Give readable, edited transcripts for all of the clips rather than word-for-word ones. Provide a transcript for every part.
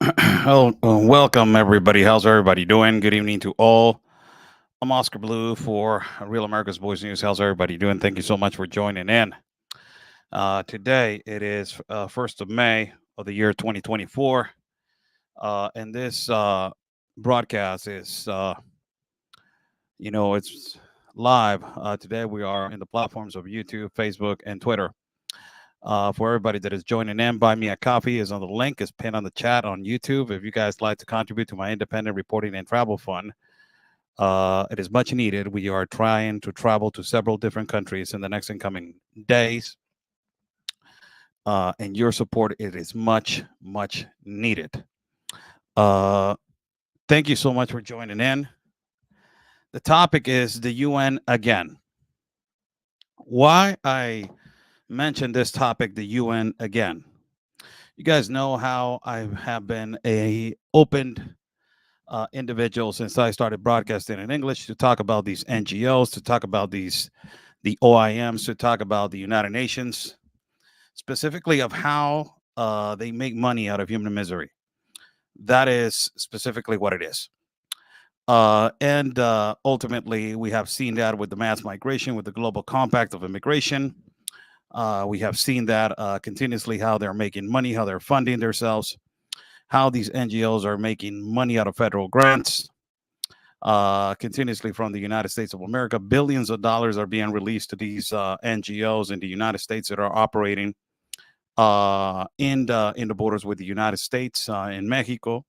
Welcome everybody. How's everybody doing? Good evening to all. I'm Oscar Blue for Real America's Boys News. How's everybody doing? Thank you so much for joining in. Today it is 1st of May of the year 2024, and this broadcast is, it's live. Today we are in the platforms of YouTube, Facebook, and Twitter. For everybody that is joining in, buy me a coffee is on the link, is pinned on the chat on YouTube. If you guys like to contribute to my independent reporting and travel fund, it is much needed. We are trying to travel to several different countries in the next incoming days, and your support it is much needed. Uh, Thank you so much for joining in. The topic is the UN again. Why I mentioned this topic, the UN again. You guys know how I have been a open individual since I started broadcasting in English to talk about these NGOs, to talk about the OIMs, to talk about the United Nations, specifically of how they make money out of human misery. That is specifically what it is. And ultimately, we have seen that with the mass migration, with the global compact of immigration. We have seen that continuously how they're making money, how they're funding themselves, how these NGOs are making money out of federal grants continuously from the United States of America. Billions of dollars are being released to these NGOs in the United States that are operating in the borders with the United States in Mexico.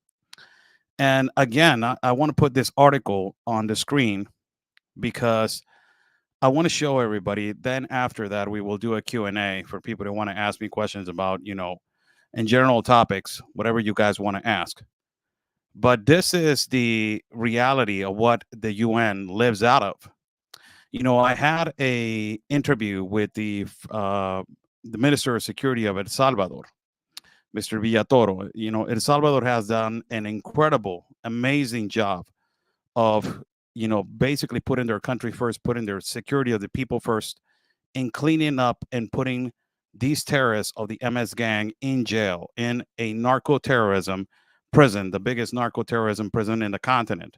And again, I want to put this article on the screen because I want to show everybody. Then after that, we will do a Q&A for people that want to ask me questions about, in general topics, whatever you guys want to ask. But this is the reality of what the UN lives out of. I had a interview with the Minister of Security of El Salvador, Mr. Villatoro. El Salvador has done an incredible, amazing job of, basically putting their country first, putting their security of the people first, and cleaning up and putting these terrorists of the MS gang in jail, in a narco-terrorism prison, the biggest narco-terrorism prison in the continent.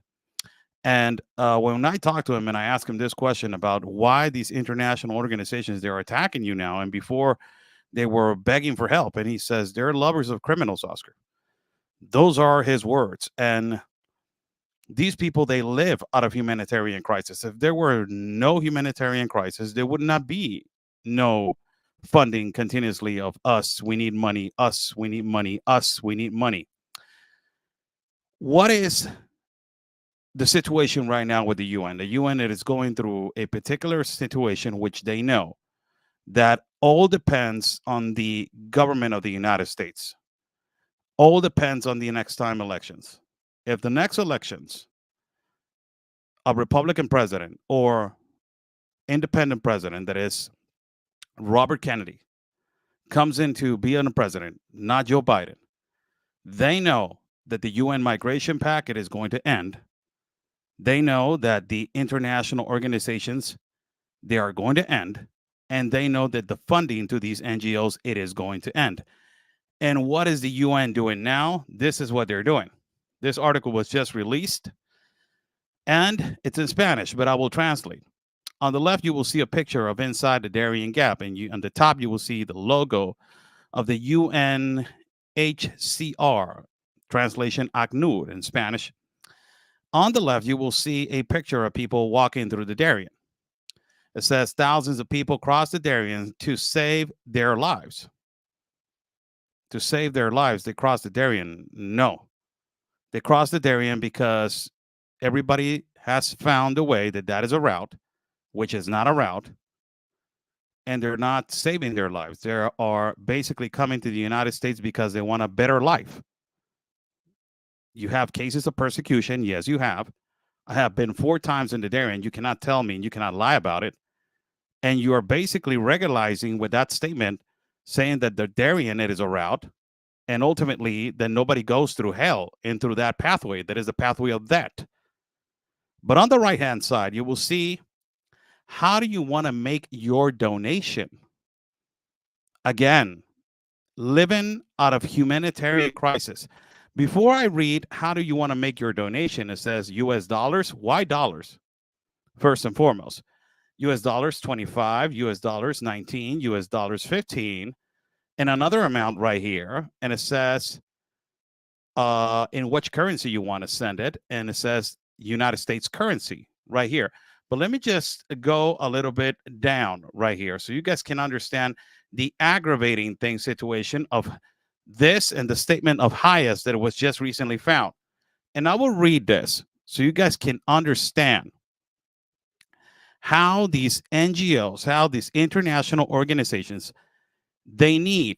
And when I talked to him and I asked him this question about why these international organizations, they're attacking you now, and before they were begging for help, and he says they're lovers of criminals, Oscar. Those are his words. And these people, they live out of humanitarian crisis. If there were no humanitarian crisis, there would not be no funding continuously of us. We need money. Us. We need money. Us. We need money. What is the situation right now with the UN? The UN is going through a particular situation which they know that all depends on the government of the United States. All depends on the next time elections. If the next elections, a Republican president or independent president, that is Robert Kennedy, comes in to be a president, not Joe Biden, they know that the UN migration pact is going to end. They know that the international organizations, they are going to end. And they know that the funding to these NGOs, it is going to end. And what is the UN doing now? This is what they're doing. This article was just released and it's in Spanish, but I will translate. On the left, you will see a picture of inside the Darian Gap, and on the top, you will see the logo of the UNHCR, translation ACNUR in Spanish. On the left, you will see a picture of people walking through the Darien. It says thousands of people crossed the Darien to save their lives. To save their lives, they crossed the Darien. No. They crossed the Darien because everybody has found a way that is a route, which is not a route, and they're not saving their lives. They are basically coming to the United States because they want a better life. You have cases of persecution. Yes, you have. I have been 4 times in the Darien. You cannot tell me and you cannot lie about it. And you are basically regularizing with that statement, saying that the Darien, it is a route, and ultimately then nobody goes through hell and through that pathway. That is the pathway of that. But on the right-hand side, you will see, how do you want to make your donation? Again, living out of humanitarian crisis. Before I read, how do you want to make your donation? It says US dollars. Why dollars? First and foremost, US dollars 25, US dollars 19, US dollars 15, and another amount right here. And it says in which currency you want to send it. And it says United States currency right here. But let me just go a little bit down right here so you guys can understand the aggravating thing situation of this and the statement of highest that was just recently found. And I will read this so you guys can understand how these NGOs, how these international organizations, they need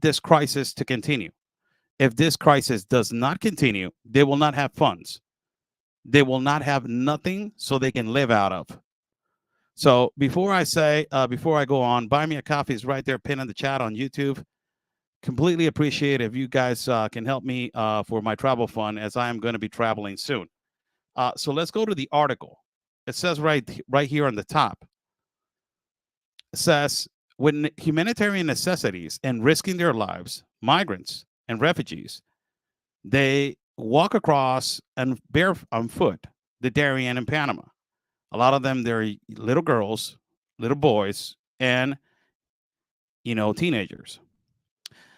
this crisis to continue. If this crisis does not continue, they will not have funds. They will not have nothing so they can live out of. So before I go on, buy me a coffee is right there, pinned in the chat on YouTube. Completely appreciate if you guys can help me for my travel fund, as I am going to be traveling soon. So let's go to the article. It says right here on the top. It says, when humanitarian necessities and risking their lives, migrants and refugees, they walk across and bare on foot the Darien in Panama. A lot of them, they're little girls, little boys, and teenagers.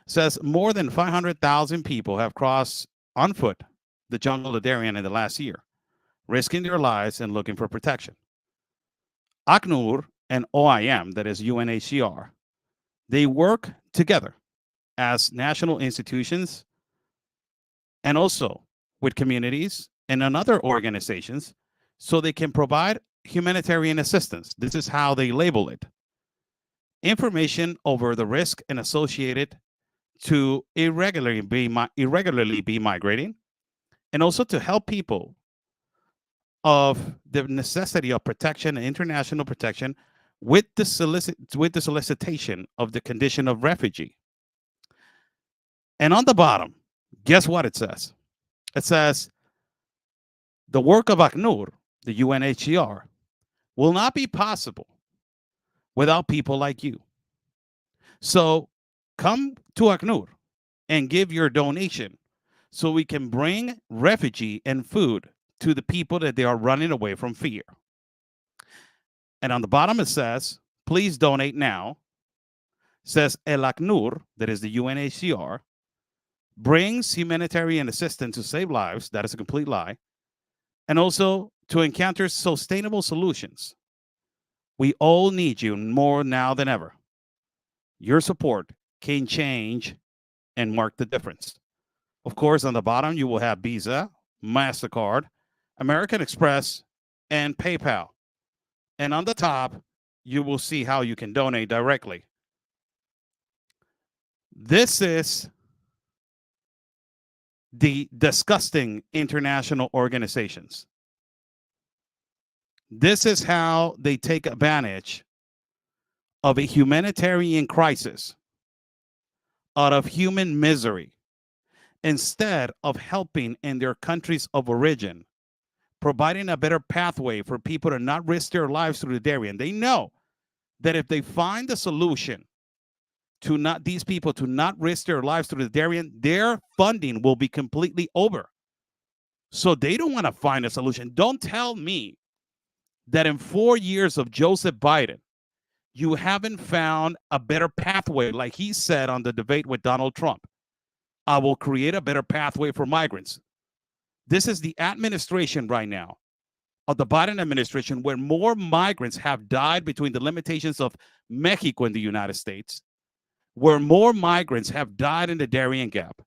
Says more than 500,000 people have crossed on foot the jungle of Darien in the last year, risking their lives and looking for protection. ACNUR and OIM, that is UNHCR, they work together as national institutions and also with communities and other organizations so they can provide humanitarian assistance. This is how they label it. Information over the risk and associated to irregularly be migrating, and also to help people of the necessity of protection and international protection with the solicitation of the condition of refugee. And on the bottom, guess what it says? It says the work of ACNUR, the UNHCR, will not be possible without people like you. So come to ACNUR and give your donation so we can bring refugee and food to the people that they are running away from fear. And on the bottom it says, please donate now. It says El ACNUR, that is the UNHCR, brings humanitarian assistance to save lives. That is a complete lie. And also to encounter sustainable solutions. We all need you more now than ever. Your support can change and mark the difference. Of course, on the bottom, you will have Visa, MasterCard, American Express, and PayPal. And on the top, you will see how you can donate directly. This is the disgusting international organizations. This is how they take advantage of a humanitarian crisis out of human misery instead of helping in their countries of origin, providing a better pathway for people to not risk their lives through the Darien. They know that if they find a solution to not these people to not risk their lives through the Darien, their funding will be completely over. So they don't want to find a solution. Don't tell me that in 4 years of Joseph Biden, you haven't found a better pathway, like he said on the debate with Donald Trump. I will create a better pathway for migrants. This is the administration right now of the Biden administration where more migrants have died between the limitations of Mexico and the United States, where more migrants have died in the Darian Gap,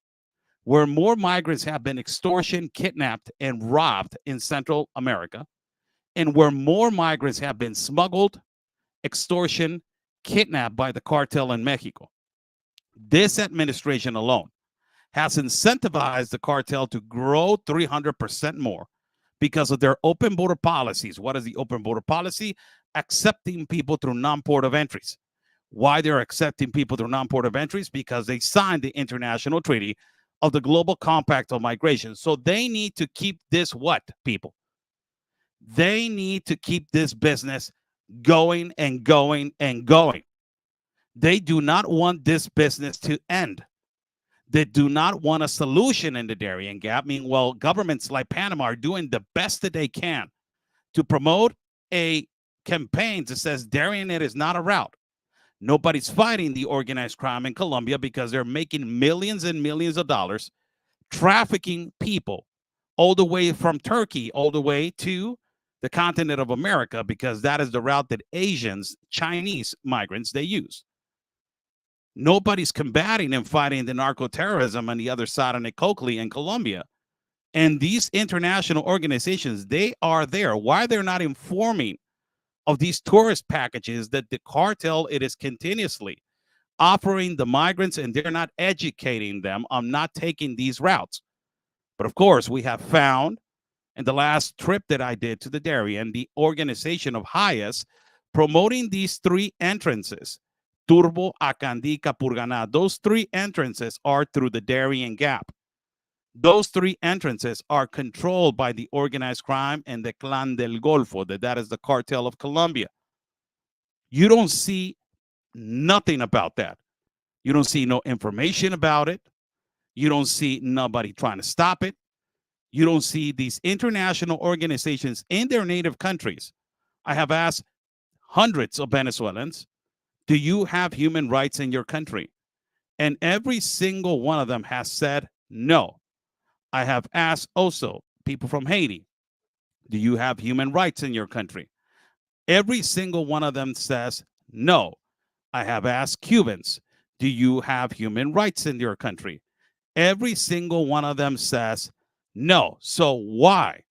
where more migrants have been extortion, kidnapped, and robbed in Central America, and where more migrants have been smuggled, extortion, kidnapped by the cartel in Mexico. This administration alone has incentivized the cartel to grow 300% more because of their open border policies. What is the open border policy? Accepting people through non-port of entries. Why they're accepting people through non-port of entries? Because they signed the international treaty of the Global Compact on Migration. So they need to keep this what, people? They need to keep this business going and going and going. They do not want this business to end. that do not want a solution in the Darien Gap. Meanwhile, governments like Panama are doing the best that they can to promote a campaign that says Darien it is not a route. Nobody's fighting the organized crime in Colombia because they're making millions and millions of dollars trafficking people all the way from Turkey all the way to the continent of America, because that is the route that Asians, Chinese migrants, they use. Nobody's combating and fighting the narco terrorism on the other side of Nicocli in Colombia. And these international organizations, they are there. Why they're not informing of these tourist packages that the cartel, it is continuously offering the migrants, and they're not educating them on not taking these routes. But of course, we have found in the last trip that I did to the Darien, the organization of Hayas promoting these three entrances, Turbo, Acandí, Capurganá. Those three entrances are through the Darian Gap. Those three entrances are controlled by the organized crime and the Clan del Golfo, that is the cartel of Colombia. You don't see nothing about that. You don't see no information about it. You don't see nobody trying to stop it. You don't see these international organizations in their native countries. I have asked hundreds of Venezuelans, do you have human rights in your country? And every single one of them has said no. I have asked also people from Haiti, do you have human rights in your country? Every single one of them says no. I have asked Cubans, do you have human rights in your country? Every single one of them says no. So why?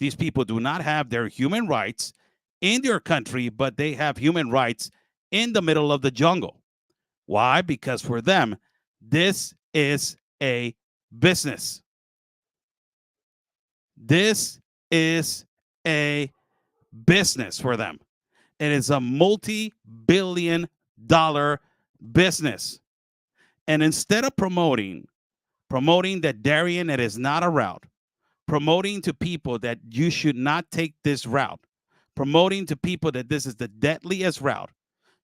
These people do not have their human rights in their country, but they have human rights in the middle of the jungle. Why? Because for them, this is a business. This is a business for them. It is a multi-billion-dollar business. And instead of promoting that Darien, it is not a route, promoting to people that you should not take this route, promoting to people that this is the deadliest route,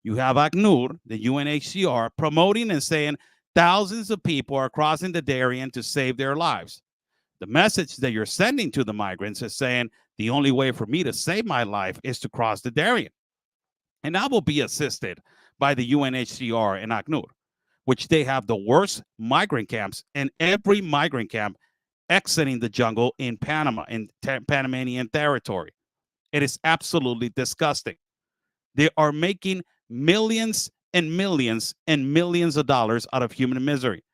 you have ACNUR, the UNHCR, promoting and saying thousands of people are crossing the Darien to save their lives. The message that you're sending to the migrants is saying the only way for me to save my life is to cross the Darien. And I will be assisted by the UNHCR and ACNUR, which they have the worst migrant camps, and every migrant camp exiting the jungle in Panama, in Panamanian territory. It is absolutely disgusting. They are making millions and millions and millions of dollars out of human misery.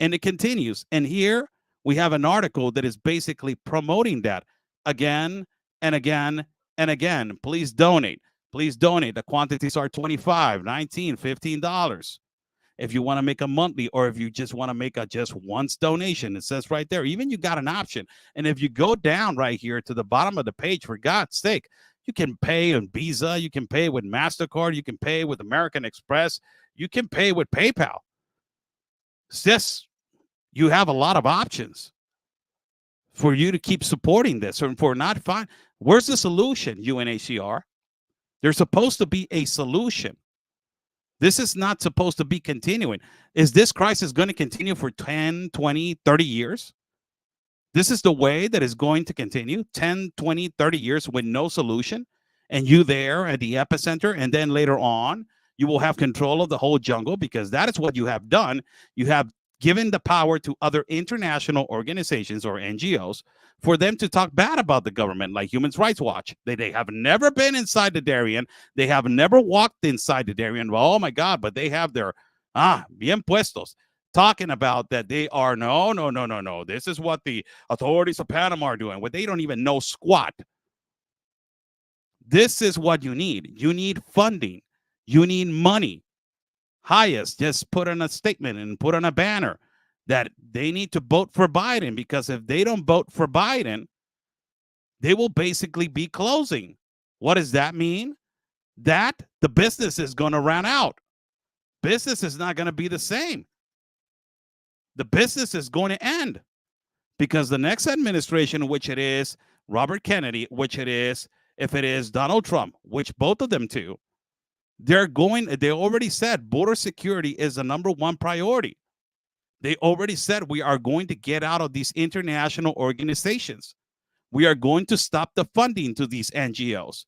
And it continues. And here we have an article that is basically promoting that again and again and again. Please donate. Please donate. The quantities are $25, $19, $15. If you want to make a monthly, or if you just want to make a just once donation, it says right there, even you got an option. And if you go down right here to the bottom of the page, for God's sake, you can pay on Visa, you can pay with MasterCard, you can pay with American Express, you can pay with PayPal. It's just, you have a lot of options for you to keep supporting this, or for not fine. Where's the solution, UNHCR? There's supposed to be a solution. This is not supposed to be continuing. Is this crisis going to continue for 10, 20, 30 years? This is the way that is going to continue 10, 20, 30 years with no solution, and you there at the epicenter, and then later on, you will have control of the whole jungle, because that is what you have done. You have given the power to other international organizations or NGOs for them to talk bad about the government, like Human Rights Watch. They have never been inside the Darien. They have never walked inside the Darien. Well, oh my God, but they have their, bien puestos, talking about that they are, no. This is what the authorities of Panama are doing. What they don't even know squat. This is what you need. You need funding. You need money. Highest just put on a statement and put on a banner that they need to vote for Biden, because if they don't vote for Biden, they will basically be closing. What does that mean? That the business is going to run out. Business is not going to be the same. The business is going to end, because the next administration, which it is Robert Kennedy, which it is, if it is Donald Trump, which both of them too, they already said border security is the number one priority. They already said we are going to get out of these international organizations. We are going to stop the funding to these NGOs.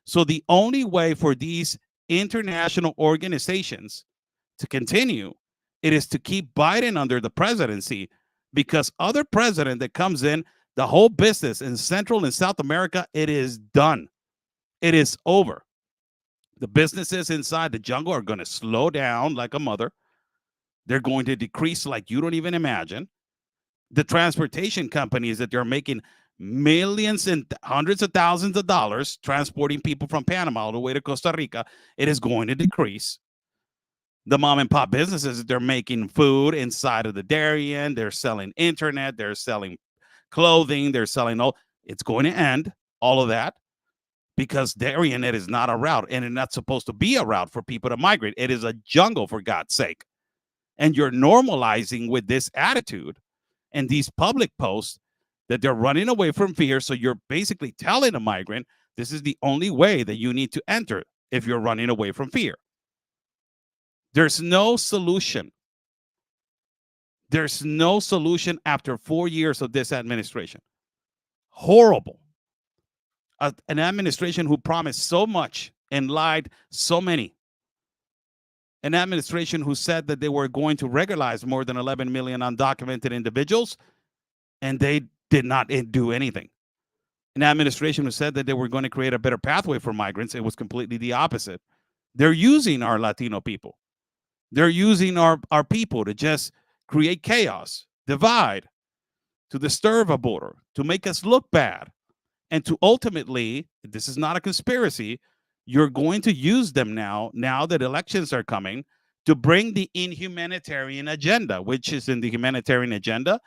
So the only way for these international organizations to continue, it is to keep Biden under the presidency, because other president that comes in, the whole business in Central and South America, it is done. It is over. The businesses inside the jungle are going to slow down like a mother. They're going to decrease like you don't even imagine. The transportation companies that they're making millions and hundreds of thousands of dollars transporting people from Panama all the way to Costa Rica, it is going to decrease. The mom and pop businesses, they're making food inside of the Darian, they're selling internet, they're selling clothing, they're selling all. It's going to end, all of that, because Darian, it is not a route, and it's not supposed to be a route for people to migrate. It is a jungle, for God's sake. And you're normalizing with this attitude and these public posts that they're running away from fear. So you're basically telling a migrant, this is the only way that you need to enter if you're running away from fear. There's no solution. There's no solution after 4 years of this administration. Horrible. An administration who promised so much and lied so many. An administration who said that they were going to regularize more than 11 million undocumented individuals, and they did not do anything. An administration who said that they were going to create a better pathway for migrants. It was completely the opposite. They're using our Latino people. They're using our people to just create chaos, divide, to disturb a border, to make us look bad, and to ultimately, this is not a conspiracy, you're going to use them now that elections are coming, to bring the inhumanitarian agenda, which is in the humanitarian agenda.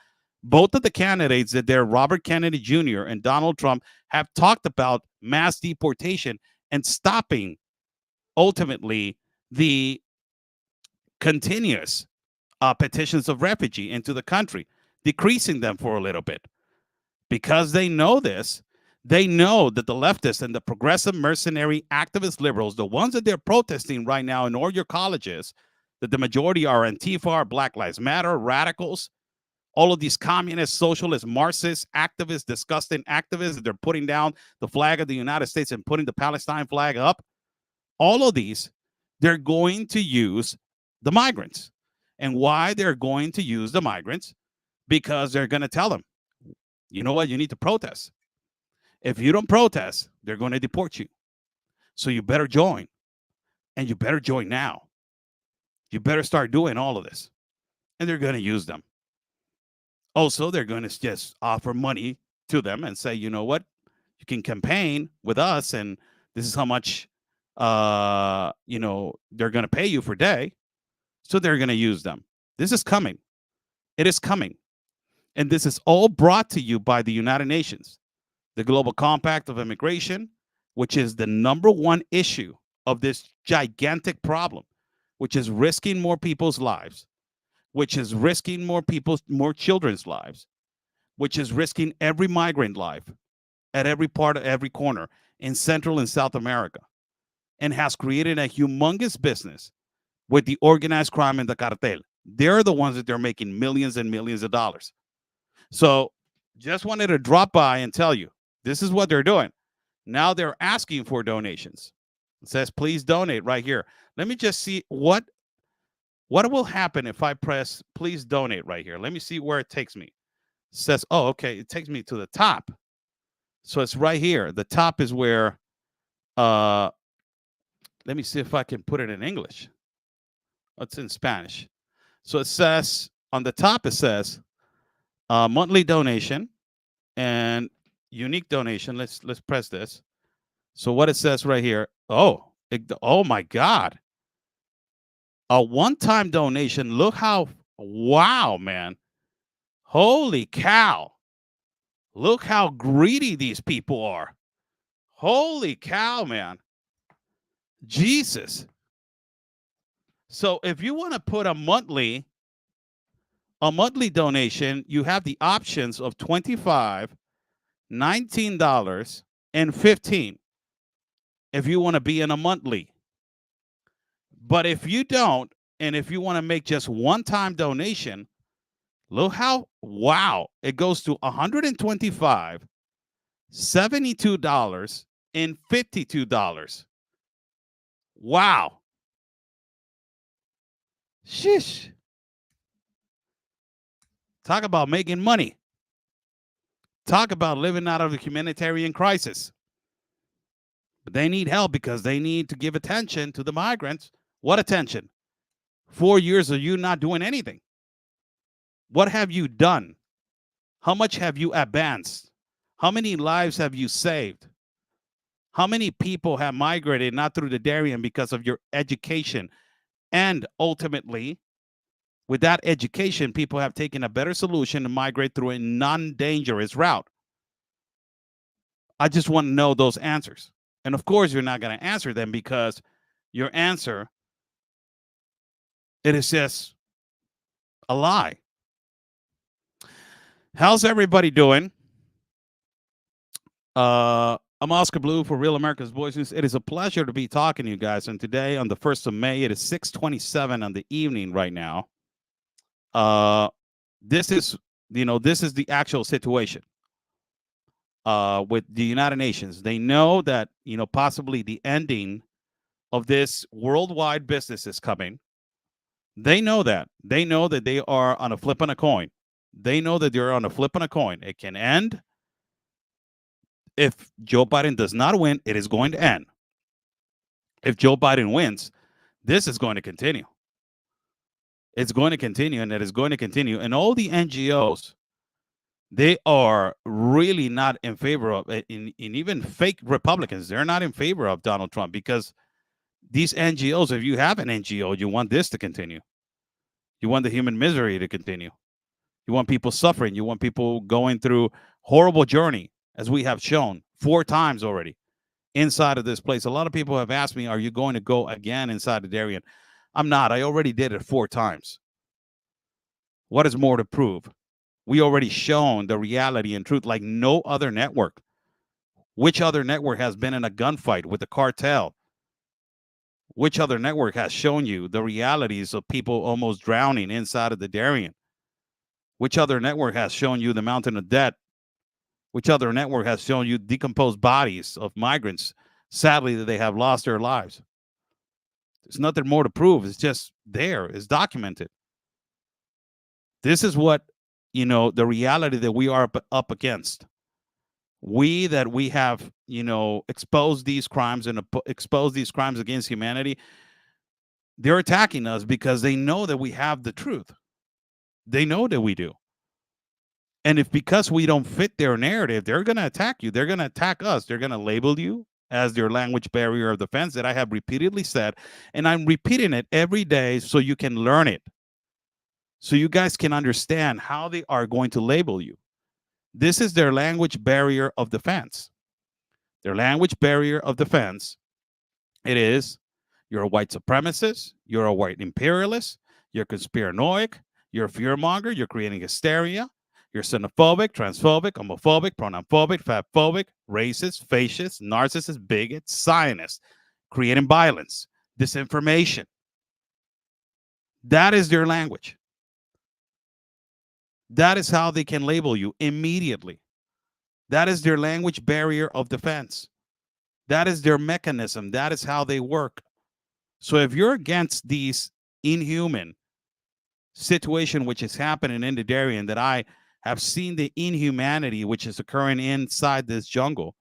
Both of the candidates, that they're Robert Kennedy Jr. and Donald Trump, have talked about mass deportation and stopping, ultimately, the continuous petitions of refugee into the country, decreasing them for a little bit. Because they know this, they know that the leftists and the progressive mercenary activist liberals, the ones that they're protesting right now in all your colleges, that the majority are Antifa, Black Lives Matter, radicals, all of these communist, socialist, Marxist activists, disgusting activists that they're putting down the flag of the United States and putting the Palestine flag up. All of these, they're going to use the migrants. And why they're going to use the migrants? Because they're going to tell them, you know what, you need to protest. If you don't protest, they're going to deport you. So you better join. And you better join now. You better start doing all of this. And they're going to use them. Also, they're going to just offer money to them and say, you know what, you can campaign with us, and this is how much, they're going to pay you per day. So they're going to use them. This is coming. It is coming. And this is all brought to you by the United Nations, the Global Compact of Immigration, which is the number one issue of this gigantic problem, which is risking more people's lives, which is risking more children's lives, which is risking every migrant life at every part of every corner in Central and South America, and has created a humongous business with the organized crime and the cartel. They're the ones that they're making millions and millions of dollars. So just wanted to drop by and tell you, this is what they're doing. Now they're asking for donations. It says, please donate right here. Let me just see what will happen if I press please donate right here. Let me see where it takes me. It says, oh, okay, it takes me to the top. So it's right here. The top is where, let me see if I can put it in English. It's in Spanish. So it says, on the top, it says, monthly donation and unique donation. Let's press this. So what it says right here, oh my God. A one-time donation. Look how, wow, man. Holy cow. Look how greedy these people are. Holy cow, man. Jesus. So if you want to put a monthly donation, you have the options of $25, $19, and $15 if you want to be in a monthly. But if you don't, and if you want to make just one-time donation, Look how, wow, it goes to 125, $72, and $52. Wow. Shish. Talk about making money. Talk about living out of the humanitarian crisis. But they need help because they need to give attention to the migrants. What attention? 4 years of you not doing anything. What have you done? How much have you advanced? How many lives have you saved? How many people have migrated not through the Darien because of your education? And ultimately, with that education, people have taken a better solution to migrate through a non-dangerous route. I just want to know those answers. And of course, you're not going to answer them because your answer, it is just a lie. How's everybody doing? I'm Oscar Blue for Real America's Voices. It is a pleasure to be talking to you guys. And today, on the 1st of May, it is 6:27 on the evening right now. This is the actual situation with the United Nations. They know that, possibly the ending of this worldwide business is coming. They know that. They know that they are on a flip on a coin. They know that they're on a flip on a coin. It can end. If Joe Biden does not win, it is going to end. If Joe Biden wins, this is going to continue. It's going to continue, and it is going to continue. And all the NGOs, they are really not in favor of it. In even fake Republicans, they're not in favor of Donald Trump because these NGOs, if you have an NGO, you want this to continue. You want the human misery to continue. You want people suffering. You want people going through horrible journey, as we have shown 4 times already inside of this place. A lot of people have asked me, are you going to go again inside the Darien? I'm not. I already did it 4 times. What is more to prove? We already shown the reality and truth like no other network. Which other network has been in a gunfight with the cartel? Which other network has shown you the realities of people almost drowning inside of the Darien? Which other network has shown you the mountain of debt? Which other network has shown you decomposed bodies of migrants, sadly, that they have lost their lives? There's nothing more to prove. It's just there. It's documented. This is what, the reality that we are up against. We have, exposed these crimes and exposed these crimes against humanity. They're attacking us because they know that we have the truth. They know that we do. And if because we don't fit their narrative, they're going to attack you. They're going to attack us. They're going to label you as their language barrier of defense that I have repeatedly said. And I'm repeating it every day so you can learn it. So you guys can understand how they are going to label you. This is their language barrier of defense. Their language barrier of defense, it is, you're a white supremacist, you're a white imperialist, you're conspiranoic, you're a fearmonger, you're creating hysteria, you're xenophobic, transphobic, homophobic, pronounphobic, fatphobic, racist, fascist, narcissist, bigot, Zionist, creating violence, disinformation. That is their language. That is how they can label you immediately. That is their language barrier of defense. That is their mechanism. That is how they work. So if you're against these inhuman situation which is happening in the Darien, that I have seen the inhumanity which is occurring inside this jungle,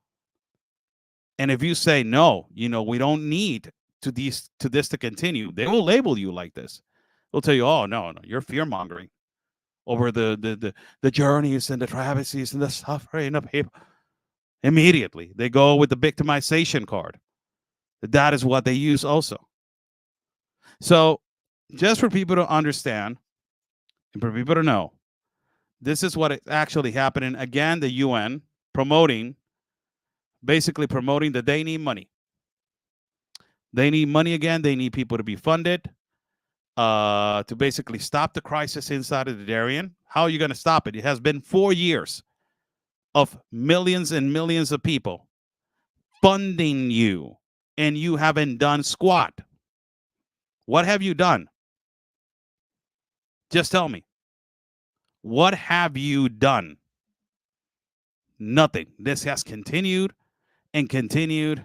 and if you say no, we don't need to this to continue, they will label you like this. They'll tell you, oh no, you're fear mongering over the journeys and the travesties and the suffering of people. Immediately, they go with the victimization card. That is what they use also. So just for people to understand and for people to know, this is what is actually happening. Again, the UN basically promoting that they need money. They need money again. They need people to be funded to basically stop the crisis inside of the Darien. How are you going to stop it? It has been 4 years of millions and millions of people funding you, and you haven't done squat. What have you done? Just tell me. What have you done? Nothing. This has continued and continued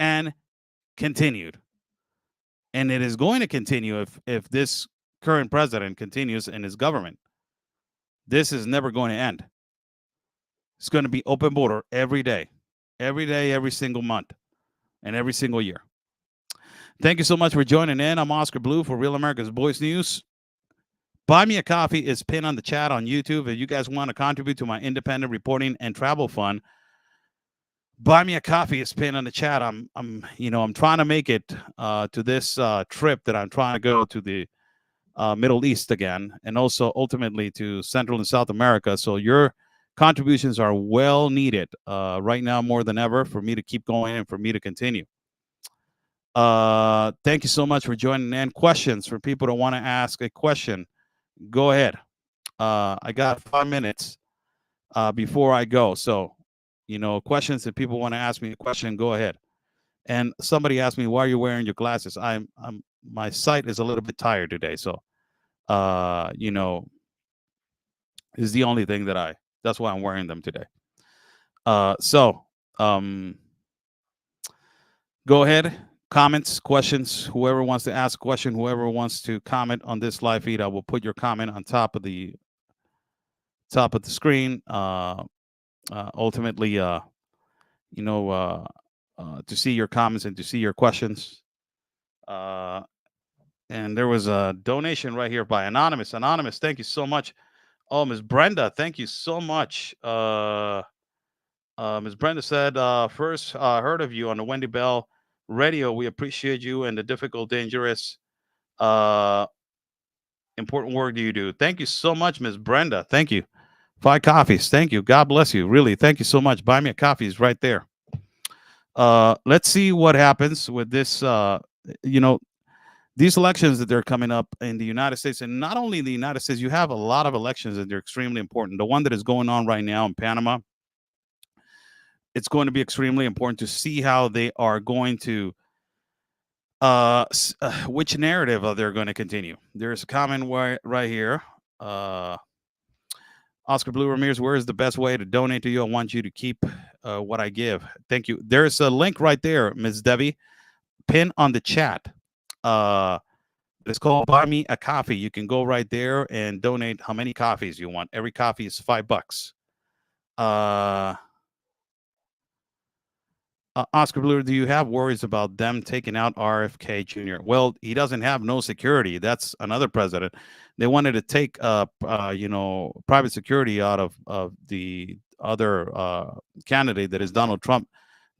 and continued. And it is going to continue if this current president continues in his government. This is never going to end. It's going to be open border every day, every single month, and every single year. Thank you so much for joining in. I'm Oscar Blue for Real America's Voice News. Buy Me a Coffee is pinned on the chat on YouTube. If you guys want to contribute to my independent reporting and travel fund, Buy Me a Coffee is pinned on the chat. I'm trying to make it to this trip that I'm trying to go to the Middle East again, and also ultimately to Central and South America. So your contributions are well needed right now more than ever for me to keep going and for me to continue. Thank you so much for joining in. Questions for people that want to ask a question, go ahead. I got 5 minutes before I go. So, questions, if people want to ask me a question, go ahead. And somebody asked me, why are you wearing your glasses? My sight is a little bit tired today. So, is the only thing that's why I'm wearing them today. Go ahead. Comments, questions, whoever wants to ask a question, whoever wants to comment on this live feed, I will put your comment on top of the screen. Ultimately, to see your comments and to see your questions. And there was a donation right here by Anonymous. Anonymous, thank you so much. Oh, Ms. Brenda, thank you so much. Ms. Brenda said, first heard of you on the Wendy Bell radio. We appreciate you and the difficult, dangerous, important work you do. Thank you so much, Ms. Brenda. Thank you. 5 coffees. Thank you. God bless you. Really, thank you so much. Buy Me a Coffee is right there. Let's see what happens with this. These elections that they're coming up in the United States, and not only in the United States, you have a lot of elections that they're extremely important. The one that is going on right now in Panama, it's going to be extremely important to see how they are going to, which narrative they're going to continue. There's a comment right here. Oscar Blue Ramirez, where is the best way to donate to you? I want you to keep what I give. Thank you. There's a link right there, Ms. Debbie, pin on the chat. It's called Buy Me a Coffee. You can go right there and donate how many coffees you want. Every coffee is $5. Oscar Blue, do you have worries about them taking out RFK Jr.? Well, he doesn't have no security. That's another president. They wanted to take, private security out of the other candidate that is Donald Trump.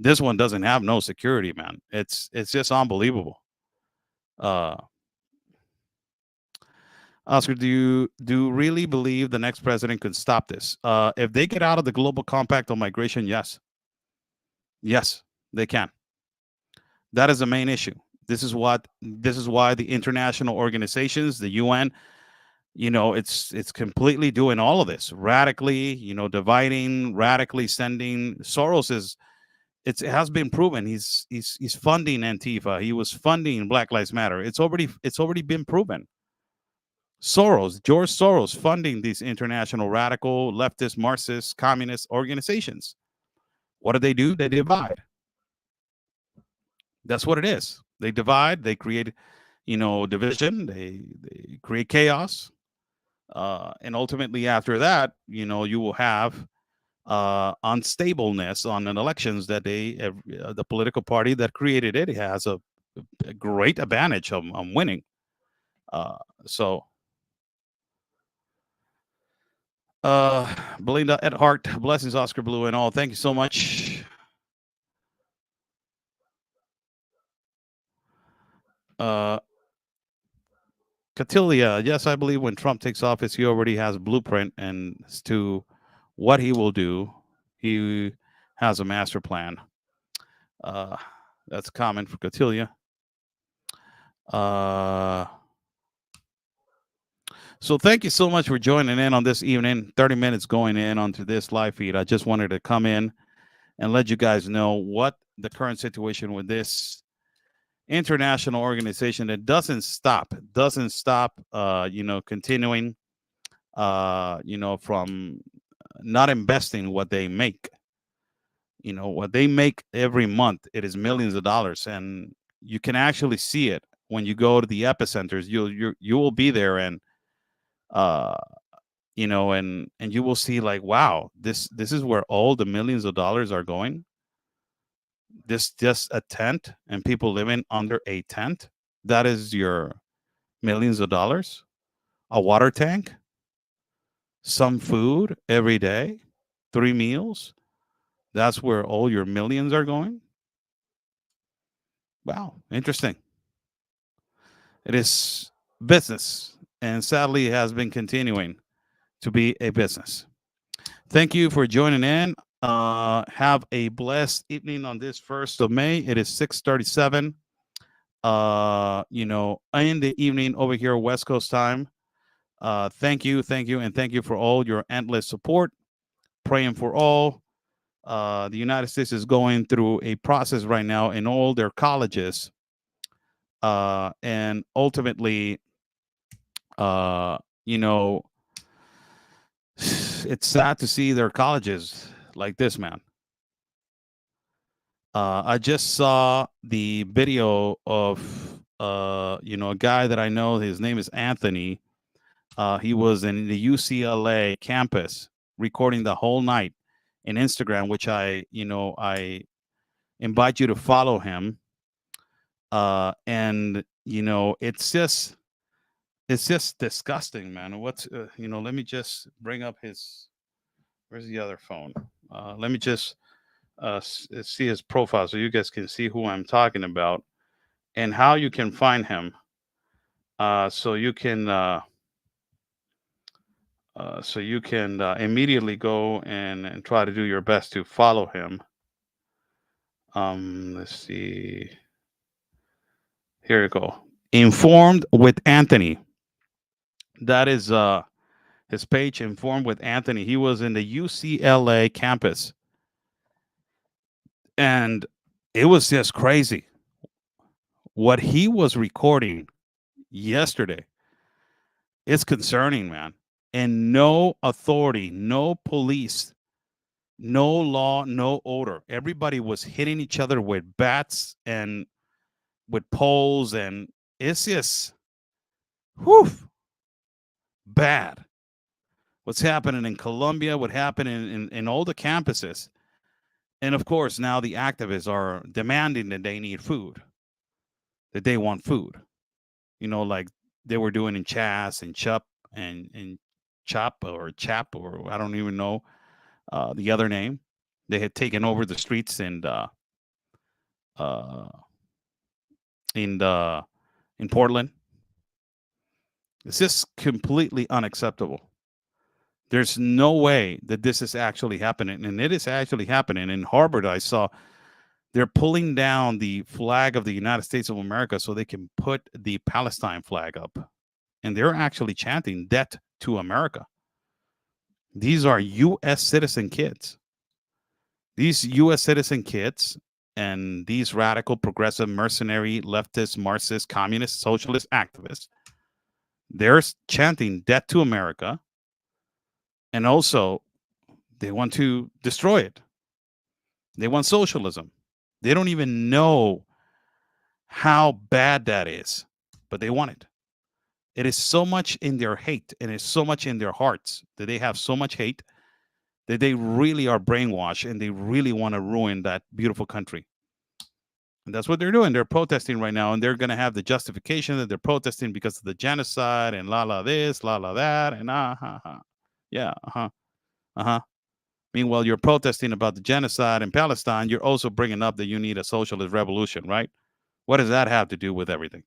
This one doesn't have no security, man. It's just unbelievable. Oscar, do you really believe the next president could stop this? If they get out of the global compact on migration, yes. Yes, they can. That is the main issue. This is why the international organizations, the UN, it's completely doing all of this radically, dividing, radically sending. Soros it has been proven he's funding Antifa. He was funding Black Lives Matter. It's already been proven. George Soros funding these international radical leftist, Marxist, communist organizations. What do? They divide. That's what it is. They divide. They create, division. They create chaos. And ultimately, after that, you will have unstableness on an elections that the political party that created it has a great advantage on winning. Belinda at Heart, blessings, Oscar Blue, and all. Thank you so much. Catilia, yes, I believe when Trump takes office, he already has a blueprint and as to what he will do. He has a master plan. That's common for Catilia. So thank you so much for joining in on this evening. 30 minutes going in onto this live feed. I just wanted to come in and let you guys know what the current situation with this international organization that doesn't stop, continuing from not investing what they make. What they make every month, it is millions of dollars, and you can actually see it when you go to the epicenters. You will be there, and uh, and you will see, like, wow, this is where all the millions of dollars are going. This just a tent and people living under a tent. That is your millions of dollars. A water tank, some food every day, 3 meals. That's where all your millions are going. Wow, interesting. It is business, and sadly, it has been continuing to be a business. Thank you for joining in. Have a blessed evening on this 1st of May. It is 6:37. In the evening over here, West Coast time. Thank you, and thank you for all your endless support. Praying for all. The United States is going through a process right now in all their colleges, and ultimately, uh, you know, it's sad to see their colleges like this, man. I just saw the video of a guy that I know. His name is Anthony. He was in the UCLA campus recording the whole night in Instagram, which I invite you to follow him. And it's just disgusting, man. Let me just bring up his. Where's the other phone? Let me just see his profile so you guys can see who I'm talking about and how you can find him. So you can immediately go and try to do your best to follow him. Let's see. Here you go. Informed with Anthony. That is his page, Informed with Anthony. He was in the UCLA campus, and it was just crazy what he was recording yesterday. It's concerning, man. And no authority, no police, no law, no order. Everybody was hitting each other with bats and with poles, and it's just, whew, bad. What's happening in Colombia, what happened in all the campuses. And of course, now the activists are demanding that they need food, that they want food. Like they were doing in Chas and Chup and Chop or Chap, or I don't even know the other name. They had taken over the streets uh, in Portland. It's just completely unacceptable. There's no way that this is actually happening, and it is actually happening. In Harvard, I saw they're pulling down the flag of the United States of America so they can put the Palestine flag up, and they're actually chanting "Debt to America." These are U.S. citizen kids. These U.S. citizen kids and these radical, progressive, mercenary, leftist, Marxist, communist, socialist activists, they're chanting "Debt to America," and also they want to destroy it. They want socialism. They don't even know how bad that is, but they want it. It is so much in their hate and it's so much in their hearts that they have so much hate that they really are brainwashed and they really want to ruin that beautiful country. And that's what they're doing. They're protesting right now, and they're going to have the justification that they're protesting because of the genocide and la la this, la la that, and yeah, Meanwhile, you're protesting about the genocide in Palestine. You're also bringing up that you need a socialist revolution, right? What does that have to do with everything?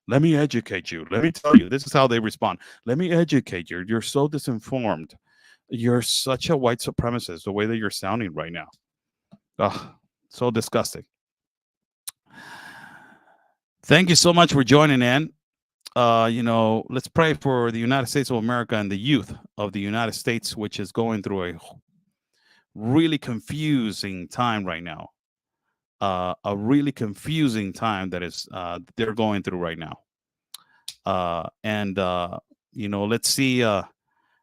Let me educate you. Let me tell you. This is how they respond. Let me educate you. You're so disinformed. You're such a white supremacist, the way that you're sounding right now. Ugh, so disgusting. Thank you so much for joining in. Let's pray for the United States of America and the youth of the United States, which is going through a really confusing time right now. A really confusing time that is they're going through right now. And let's see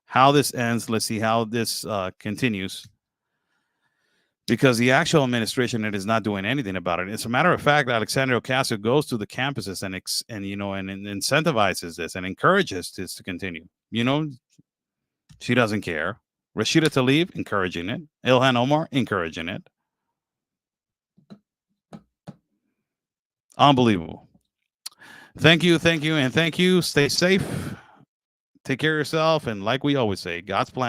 how this ends. Let's see how this continues, because the actual administration is not doing anything about it. As a matter of fact, Alexandria Ocasio goes to the campuses and incentivizes this and encourages this to continue. She doesn't care. Rashida Tlaib encouraging it. Ilhan Omar encouraging it. Unbelievable. Thank you, and thank you. Stay safe. Take care of yourself, and like we always say, God's plan.